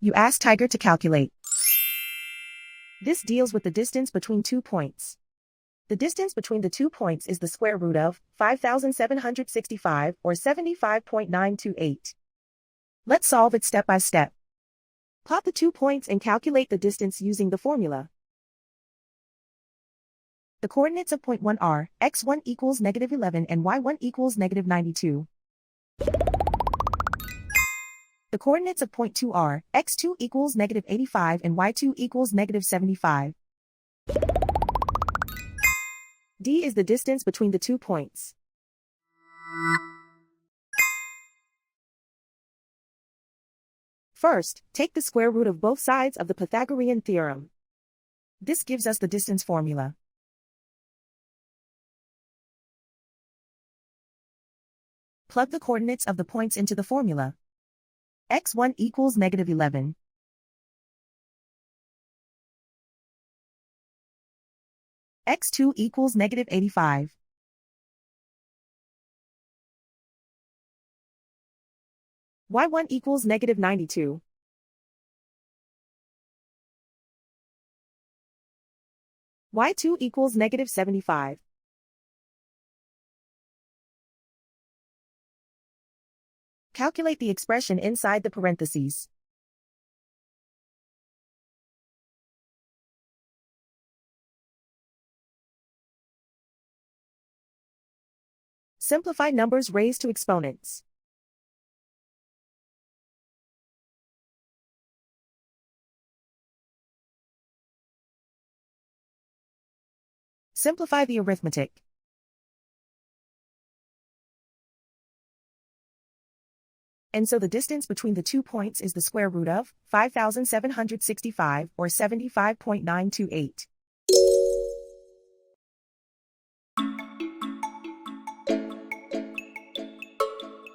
You ask Tiger to calculate. This deals with the distance between 2 points. The distance between the 2 points is the square root of 5,765 or 75.928. Let's solve it step by step. Plot the 2 points and calculate the distance using the formula. The coordinates of point 1 are x1 equals -11 and y1 equals -92. The coordinates of point 2 are x2 equals -85 and y2 equals -75. D is the distance between the 2 points. First, take the square root of both sides of the Pythagorean theorem. This gives us the distance formula. Plug the coordinates of the points into the formula. x1 equals -11. x2 equals -85. y1 equals -92. y2 equals -75. Calculate the expression inside the parentheses. Simplify numbers raised to exponents. Simplify the arithmetic. And so the distance between the 2 points is the square root of 5,765 or 75.928.